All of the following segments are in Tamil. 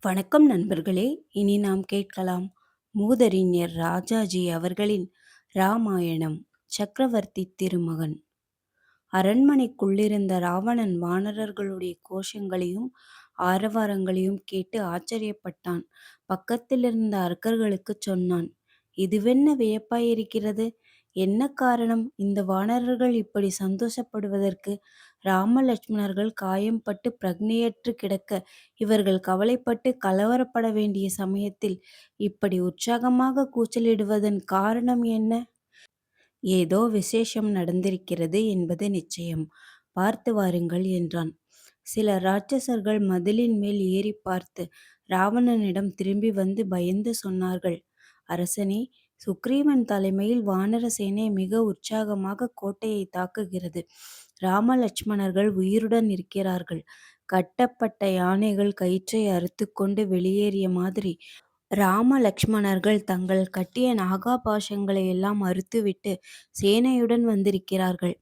வணக்கம் நண்பர்களே. இனி நாம் கேட்கலாம் மூதறிஞர் ராஜாஜி அவர்களின் ராமாயணம். சக்கரவர்த்தி திருமகன். அரண்மனைக்குள்ளிருந்த ராவணன் வானரர்களுடைய கோஷங்களையும் ஆரவாரங்களையும் கேட்டு ஆச்சரியப்பட்டான். பக்கத்திலிருந்த அரக்கர்களுக்குச் சொன்னான், இதுவென்ன வியப்பாயிருக்கிறது? என்ன காரணம் இந்த வானரர்கள் இப்படி சந்தோஷப்படுவதற்கு? ராம லட்சுமணர்கள் காயம்பட்டு பிரக்ஞையற்று கிடக்க இவர்கள் கவலைப்பட்டு கலவரப்பட வேண்டிய சமயத்தில் இப்படி உற்சாகமாக கூச்சலிடுவதன் காரணம் என்ன? ஏதோ விசேஷம் நடந்திருக்கிறது என்பது நிச்சயம். பார்த்து வாருங்கள் என்றான். சில ராட்சசர்கள் மதிலின் மேல் ஏறிப் பார்த்து ராவணனிடம் திரும்பி வந்து பயந்து சொன்னார்கள், அரசனே, சுக்ரீவன் தலைமையில் வானர சேனை மிக உற்சாகமாக கோட்டையை தாக்குகிறது. ராம லட்சுமணர்கள் உயிருடன் இருக்கிறார்கள். கட்டப்பட்ட யானைகள் கயிற்றை அறுத்துக்கொண்டு வெளியேறிய மாதிரி ராம லக்ஷ்மணர்கள் தங்கள் கட்டிய நாகாபாஷங்களை எல்லாம் அறுத்துவிட்டு சேனையுடன் வந்திருக்கிறார்கள்.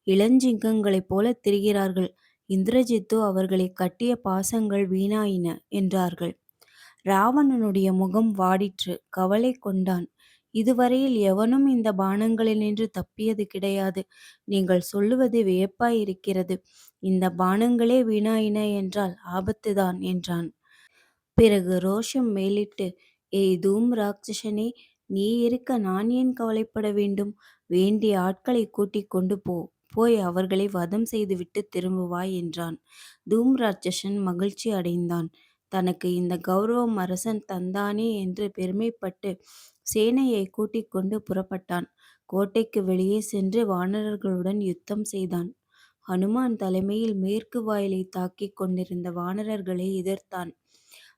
இளஞ்சிங்கங்களைப் போல திரிகிறார்கள். இந்திரஜித்தோ அவர்களை கட்டிய பாசங்கள் வீணாயின என்றார்கள். ராவணனுடைய முகம் வாடிற்று. கவலை கொண்டான். இதுவரையில் எவனும் இந்த பானங்களினின்று தப்பியது கிடையாது. நீங்கள் சொல்லுவது வியப்பாயிருக்கிறது. இந்த பானங்களே வீணாயின என்றால் ஆபத்துதான் என்றான். பிறகு ரோஷம் மேலிட்டு, ஏய் தூம் ராட்சசனே, நீ இருக்க நான் ஏன் கவலைப்பட வேண்டும்? வேண்டிய ஆட்களை கூட்டிக் கொண்டு போ. போய் அவர்களை வதம் செய்துவிட்டு திரும்புவாய் என்றான். தூம் ராட்சசன் மகிழ்ச்சி அடைந்தான். தனக்கு இந்த கௌரவம் அரசன் தந்தானே என்று பெருமைப்பட்டு சேனையை கூட்டிக் கொண்டு புறப்பட்டான். கோட்டைக்கு வெளியே சென்று வானரர்களுடன் யுத்தம் செய்தான். ஹனுமான் தலைமையில் மேற்கு வாயிலை தாக்கிக் கொண்டிருந்த வானரர்களை எதிர்த்தான்.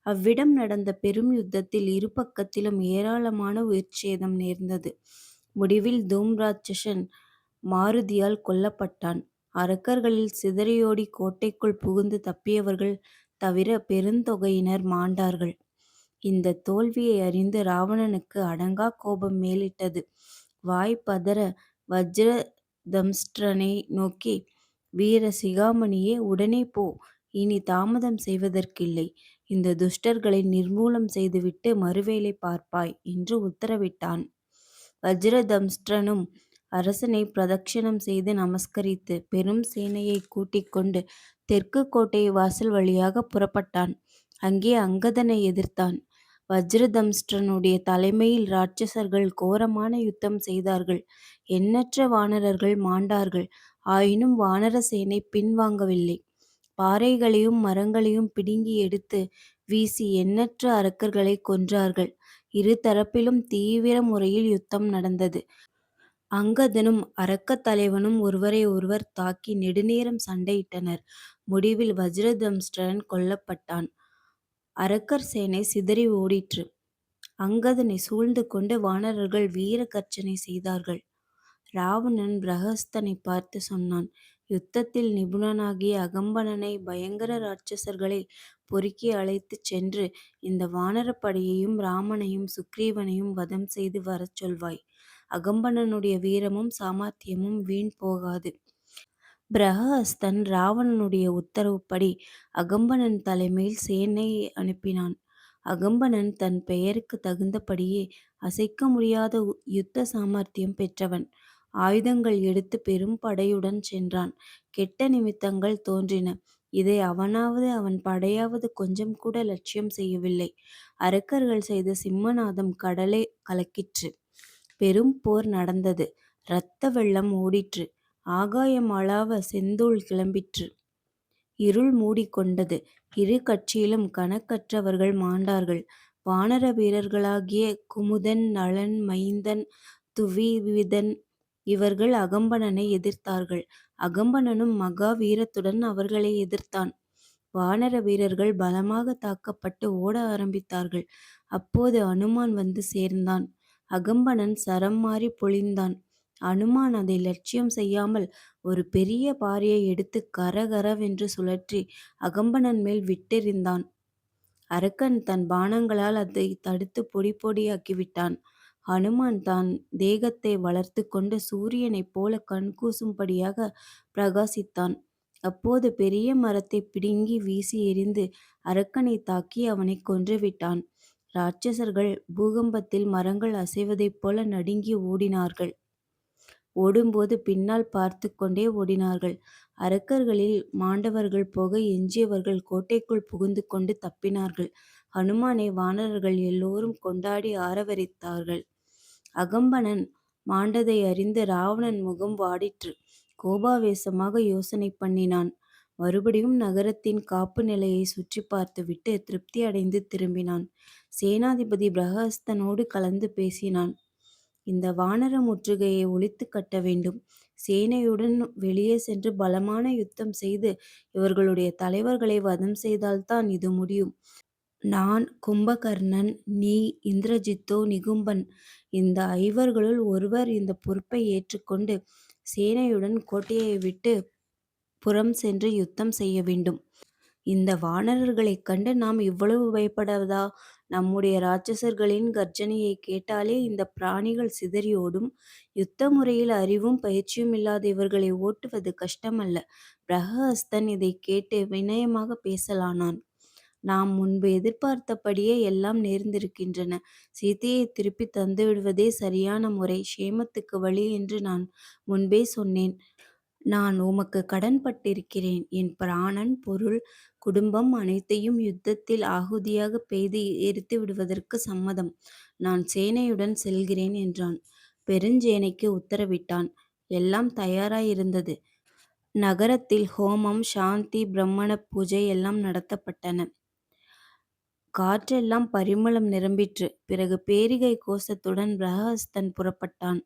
அவ்விடம் நடந்த பெரும் யுத்தத்தில் இரு பக்கத்திலும் ஏராளமான உயிர்ச்சேதம் நேர்ந்தது. முடிவில் தூம்ராட்சசன் மாருதியால் கொல்லப்பட்டான். அரக்கர்களில் சிதறியோடி கோட்டைக்குள் புகுந்து தப்பியவர்கள் தவிர பெருந்தொகையினர் மாண்டார்கள். இந்த தோல்வியை அறிந்து ராவணனுக்கு அடங்கா கோபம் மேலிட்டது. வாய் பதற வஜ்ர தம்ஷ்டனை நோக்கி, வீர சிகாமணியே, உடனே போ, இனி தாமதம் செய்வதற்கில்லை. இந்த துஷ்டர்களை நிர்மூலம் செய்துவிட்டு மறுவேலை பார்ப்பாய் என்று உத்தரவிட்டான். வஜ்ரதம்ஷ்டனும் அரசனை பிரதட்சணம் செய்து நமஸ்கரித்து பெரும் சேனையை கூட்டிக் கொண்டு தெற்கு கோட்டை வாசல் வழியாக புறப்பட்டான். அங்கே அங்கதனை எதிர்த்தான். வஜ்ரதம்ஷ்டனுடைய தலைமையில் ராட்சசர்கள் கோரமான யுத்தம் செய்தார்கள். எண்ணற்ற வானரர்கள் மாண்டார்கள். ஆயினும் வானர சேனை பின்வாங்கவில்லை. பாறைகளையும் மரங்களையும் பிடுங்கி எடுத்து வீசி எண்ணற்ற அரக்கர்களை கொன்றார்கள். இரு தரப்பிலும் தீவிர முறையில் யுத்தம் நடந்தது. அங்கதனும் அரக்கத் தலைவனும் ஒருவரை ஒருவர் தாக்கி நெடுநேரம் சண்டையிட்டனர். முடிவில் வஜ்ரதம்ஷ்டன் கொல்லப்பட்டான். அரக்கர் சேனை சிதறி ஓடிற்று. அங்கதனை சூழ்ந்து கொண்டு வானரர்கள் வீர கர்ஜனை செய்தார்கள். ராவணன் பிரகஸ்தனை பார்த்து சொன்னான், யுத்தத்தில் நிபுணனாகிய அகம்பனனை பயங்கர ராட்சசர்களை பொறுக்கி அழைத்துச் சென்று இந்த வானரப்படையையும் ராமனையும் சுக்ரீவனையும் வதம் செய்து வரச் சொல்வாய். அகம்பனனுடைய வீரமும் சாமர்த்தியமும் வீண் போகாது. பிரகஸ்தன் ராவணனுடைய உத்தரவுப்படி அகம்பனன் தலைமையில் சேனையை அனுப்பினான். அகம்பனன் தன் பெயருக்கு தகுந்தபடியே அசைக்க முடியாத யுத்த சாமர்த்தியம் பெற்றவன். ஆயுதங்கள் எடுத்து பெரும் படையுடன் சென்றான். கெட்ட நிமித்தங்கள் தோன்றின. இதை அவனாவது அவன் படையாவது கொஞ்சம் கூட லட்சியம் செய்யவில்லை. அரக்கர்கள் செய்த சிம்மநாதம் கடலை கலக்கிற்று. பெரும் போர் நடந்தது. இரத்த வெள்ளம் ஓடிற்று. ஆகாயம் அளாவ செந்தூள் கிளம்பிற்று. இருள் மூடிக்கொண்டது. இரு கட்சியிலும் கணக்கற்றவர்கள் மாண்டார்கள். வானர வீரர்களாகிய குமுதன், நளன், மைந்தன், துவிவிதன் இவர்கள் அகம்பனனை எதிர்த்தார்கள். அகம்பனனும் மகா வீரத்துடன் அவர்களை எதிர்த்தான். வானர வீரர்கள் பலமாக தாக்கப்பட்டு ஓட ஆரம்பித்தார்கள். அப்போது அனுமான் வந்து சேர்ந்தான். அகம்பனன் சரம் மாறி பொழிந்தான். அனுமான் அதை லட்சியம் செய்யாமல் ஒரு பெரிய பாறையை எடுத்து கரகரவென்று சுழற்றி அகம்பனன் மேல் விட்டெறிந்தான். அரக்கன் தன் பாணங்களால் அதை தடுத்து பொடி பொடியாக்கிவிட்டான். ஹனுமான் தான் தேகத்தை வளர்த்து கொண்டு சூரியனைப் போல கண்கூசும்படியாக பிரகாசித்தான். அப்போது பெரிய மரத்தை பிடுங்கி வீசி எறிந்து அரக்கனை தாக்கி அவனை கொன்றுவிட்டான். ராட்சசர்கள் பூகம்பத்தில் மரங்கள் அசைவதைப் போல நடுங்கி ஓடினார்கள். ஓடும்போது பின்னால் பார்த்து கொண்டே ஓடினார்கள். அரக்கர்களில் மாண்டவர்கள் போக எஞ்சியவர்கள் கோட்டைக்குள் புகுந்து கொண்டு தப்பினார்கள். ஹனுமானை வானரர்கள் எல்லோரும் கொண்டாடி ஆரவரித்தார்கள். அகம்பனன் மாண்டதை அறிந்து ராவணன் முகம் வாடிற்று. கோபாவேசமாக யோசனை பண்ணினான். மறுபடியும் நகரத்தின் காப்பு நிலையை சுற்றி பார்த்துவிட்டு திருப்தி அடைந்து திரும்பினான். சேனாதிபதி பிரகஸ்தனோடு கலந்து பேசினான். இந்த வானர முற்றுகையை ஒழித்து கட்ட வேண்டும். சேனையுடன் வெளியே சென்று பலமான யுத்தம் செய்து இவர்களுடைய தலைவர்களை வதம் செய்தால்தான் இது முடியும். நான், கும்பகர்ணன், நீ, இந்திரஜித்தோ, நிகும்பன் இந்த ஐவர்களுள் ஒருவர் இந்த பொறுப்பை ஏற்றுக்கொண்டு சேனையுடன் கோட்டையை விட்டு புறம் சென்று யுத்தம் செய்ய வேண்டும். இந்த வானரர்களைக் கண்டு நாம் இவ்வளவு பயப்படுவதா? நம்முடைய ராட்சசர்களின் கர்ஜனையை கேட்டாலே இந்த பிராணிகள் சிதறி ஓடும். யுத்த முறையில் அறிவும் பயிற்சியும் இல்லாத இவர்களை ஓட்டுவது கஷ்டமல்ல. பிரகஹஸ்தன் இதை கேட்டு வினயமாக பேசலானான். நாம் முன்பு எதிர்பார்த்தபடியே எல்லாம் நேர்ந்திருக்கின்றன. சீதையை திருப்பி தந்துவிடுவதே சரியான முறை, க்ஷேமத்துக்கு வழி என்று நான் முன்பே சொன்னேன். நான் உமக்கு கடன்பட்டிருக்கிறேன். என் பிராணன், பொருள், குடும்பம் அனைத்தையும் யுத்தத்தில் ஆகுதியாக பெய்து எரித்து விடுவதற்கு சம்மதம். நான் சேனையுடன் செல்கிறேன் என்றான். பெருஞ்சேனைக்கு உத்தரவிட்டான். எல்லாம் தயாராயிருந்தது. நகரத்தில் ஹோமம், சாந்தி, பிரம்மண பூஜை எல்லாம் நடத்தப்பட்டன. காற்றெல்லாம் பரிமளம் நிரம்பிற்று. பிறகு பேரிகை கோஷத்துடன் பிரகஸ்தன் புறப்பட்டான்.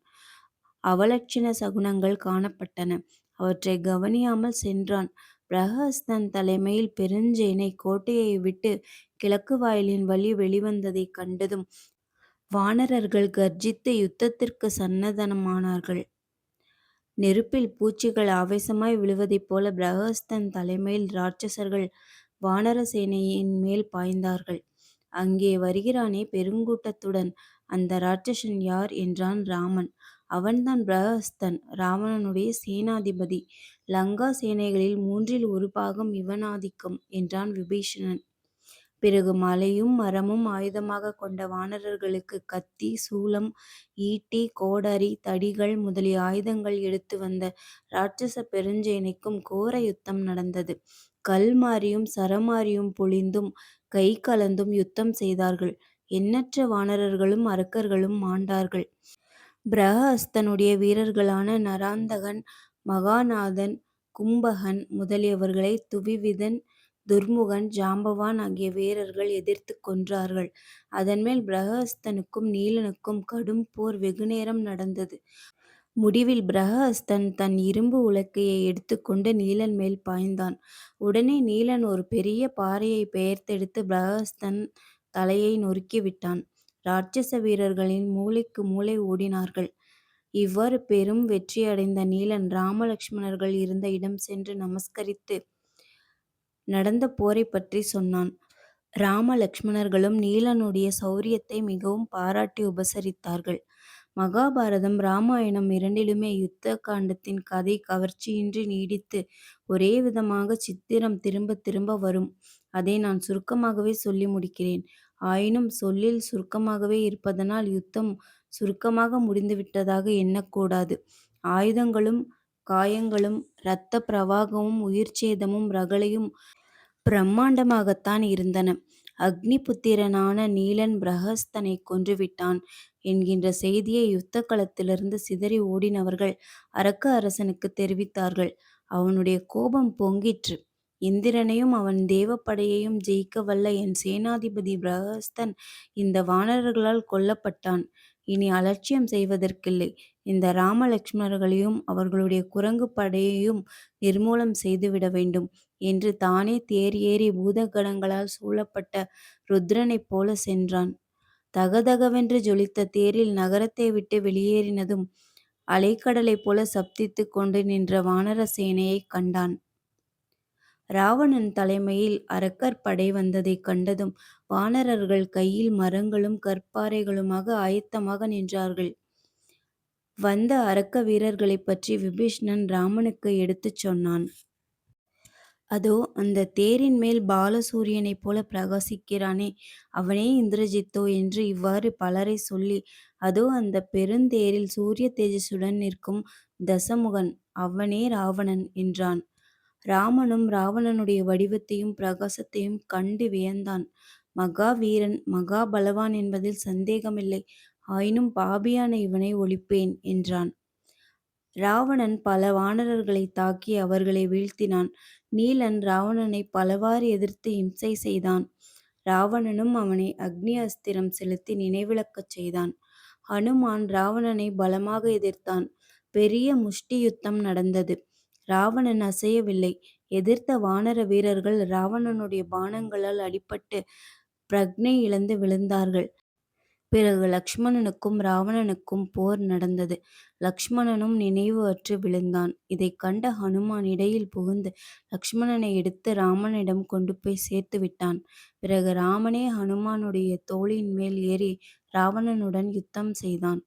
அவலட்சண சகுனங்கள் காணப்பட்டன. அவற்றை கவனியாமல் சென்றான். பிரகஸ்தன் தலைமையில் பெருஞ்சேனை கோட்டையை விட்டு கிழக்கு வாயிலின் வழி வெளிவந்ததைக் கண்டதும் வானரர்கள் கர்ஜித்து யுத்தத்திற்கு சன்னதமானார்கள். நெருப்பில் பூச்சிகள் ஆவேசமாய் விழுவதைப் போல பிரகஸ்தன் தலைமையில் ராட்சசர்கள் வானர சேனையின் மேல் பாய்ந்தார்கள். அங்கே வருகிறானே பெருங்கூட்டத்துடன், அந்த ராட்சசன் யார் என்றான் ராமன். அவன்தான் பிரகஸ்தன், ராவணனுடைய சேனாதிபதி. லங்கா சேனைகளில் 1/3 பாகம் இவனாதிக்கம் என்றான் விபீஷணன். பிறகு மலையும் மரமும் ஆயுதமாக கொண்ட வானரர்களுக்கு கத்தி, சூலம், ஈட்டி, கோடரி, தடிகள் முதலிய ஆயுதங்கள் எடுத்து வந்த ராட்சச பெருஞ்சேனைக்கும் கோர யுத்தம் நடந்தது. கல் மாரியும் சரமாரியும் பொழிந்தும் கை கலந்தும் யுத்தம் செய்தார்கள். எண்ணற்ற வானரர்களும் அரக்கர்களும் மாண்டார்கள். பிரகஹஸ்தனுடைய வீரர்களான நராந்தகன், மகாநாதன், கும்பகன் முதலியவர்களை துவிவிதன், துர்முகன், ஜாம்பவான் ஆகிய வீரர்கள் எதிர்த்து கொன்றார்கள். அதன்மேல் பிரகஹஸ்தனுக்கும் நீலனுக்கும் கடும் போர் வெகுநேரம் நடந்தது. முடிவில் பிரகஹஸ்தன் தன் இரும்பு உலக்கையை எடுத்துக்கொண்டு நீலன் மேல் பாய்ந்தான். உடனே நீலன் ஒரு பெரிய பாறையை பெயர்த்தெடுத்து பிரகஹஸ்தன் தலையை நொறுக்கிவிட்டான். ராட்சச வீரர்களின் மூலைக்கு மூலை ஓடினார்கள். இவ்வாறு பெரும் வெற்றியடைந்த நீலன் ராமலக்ஷ்மணர்கள் இருந்த இடம் சென்று நமஸ்கரித்து நடந்த போரைப் பற்றி சொன்னான். ராம லக்ஷ்மணர்களும் நீலனுடைய சௌரியத்தை மிகவும் பாராட்டி உபசரித்தார்கள். மகாபாரதம், ராமாயணம் இரண்டிலுமே யுத்த காண்டத்தின் கதை கவர்ச்சியின்றி நீடித்து ஒரே விதமாக சித்திரம் திரும்ப திரும்ப வரும். அதை நான் சுருக்கமாகவே சொல்லி முடிக்கிறேன். ஆயினும் சொல்லில் சுருக்கமாகவே இருப்பதனால் யுத்தம் சுருக்கமாக முடிந்துவிட்டதாக எண்ணக்கூடாது. ஆயுதங்களும் காயங்களும் இரத்த பிரவாகமும் உயிர்ச்சேதமும் ரகளையும் பிரம்மாண்டமாகத்தான் இருந்தன. அக்னிபுத்திரனான நீலன் பிரகஸ்தனை கொன்றுவிட்டான் என்கின்ற செய்தியை யுத்த களத்திலிருந்து சிதறி ஓடினவர்கள் அரக்க அரசனுக்கு தெரிவித்தார்கள். அவனுடைய கோபம் பொங்கிற்று. இந்திரனையும் அவன் தேவப்படையையும் ஜெயிக்க வல்ல என் சேனாதிபதி பிரகஸ்தன் இந்த வானரர்களால் கொல்லப்பட்டான். இனி அலட்சியம் செய்வதற்கில்லை. இந்த ராம லக்ஷ்மணர்களையும் அவர்களுடைய குரங்கு படையையும் நிர்மூலம் செய்துவிட வேண்டும் என்று தானே தேர் ஏறி பூதகணங்களால் சூழப்பட்ட ருத்ரனைப் போல சென்றான். தகதகவென்று ஜொலித்த தேரில் நகரத்தை விட்டு வெளியேறினதும் அலைக்கடலைப் போல சப்தித்து கொண்டு நின்ற வானர சேனையைக் கண்டான். ராவணன் தலைமையில் அரக்கர் படை வந்ததைக் கண்டதும் வானரர்கள் கையில் மரங்களும் கற்பாறைகளுமாக ஆயத்தமாக நின்றார்கள். வந்த அரக்க வீரர்களைப் பற்றி விபீஷ்ணன் ராமனுக்கு எடுத்துச் சொன்னான். அதோ அந்த தேரின் மேல் பாலசூரியனைப் போல பிரகாசிக்கிறானே, அவனே இந்திரஜித்தோ என்று இவ்வாறு பலரை சொல்லி, அதோ அந்த பெருந்தேரில் சூரிய தேஜஸுடன் நிற்கும் தசமுகன், அவனே ராவணன் என்றான். ராமனும் ராவணனுடைய வடிவத்தையும் பிரகாசத்தையும் கண்டு வியந்தான். மகா வீரன், மகா பலவான் என்பதில் சந்தேகமில்லை. ஆயினும் பாபியான இவனை ஒழிப்பேன் என்றான். ராவணன் பல வானரர்களைத் தாக்கி அவர்களை வீழ்த்தினான். நீலன் ராவணனை பலவாறு எதிர்த்து இம்சை செய்தான். ராவணனும் அவனை அக்னி அஸ்திரம் செலுத்தி நினைவிழக்கச் செய்தான். ஹனுமான் ராவணனை பலமாக எதிர்த்தான். பெரிய முஷ்டி யுத்தம் நடந்தது. ராவணன் அசையவில்லை. எதிர்த்த வானர வீரர்கள் ராவணனுடைய பாணங்களால் அடிபட்டு பிரக்ஞை இழந்து விழுந்தார்கள். பிறகு லக்ஷ்மணனுக்கும் ராவணனுக்கும் போர் நடந்தது. லக்ஷ்மணனும் நினைவு அற்று விழுந்தான். இதைக் கண்ட ஹனுமான் இடையில் புகுந்து லக்ஷ்மணனை எடுத்து ராமனிடம் கொண்டு போய் சேர்த்து விட்டான். பிறகு ராமனே ஹனுமானுடைய தோளின் மேல் ஏறி ராவணனுடன் யுத்தம் செய்தான்.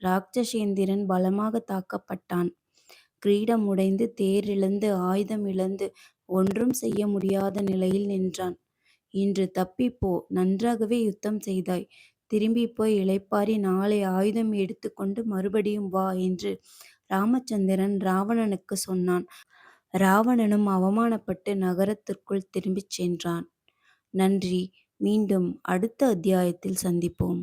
ராட்சசேந்திரன் பலமாக தாக்கப்பட்டான். கிரீடம் உடைந்து, தேர் இழந்து, ஆயுதம் இழந்து, ஒன்றும் செய்ய முடியாத நிலையில் நின்றான். இன்று தப்பிப்போ, நன்றாகவே யுத்தம் செய்தாய். திரும்பிப் போய் இளைப்பாறி நாளை ஆயுதம் எடுத்துக்கொண்டு மறுபடியும் வா என்று ராமச்சந்திரன் ராவணனுக்கு சொன்னான். ராவணனும் அவமானப்பட்டு நகரத்திற்குள் திரும்பிச் சென்றான். நன்றி. மீண்டும் அடுத்த அத்தியாயத்தில் சந்திப்போம்.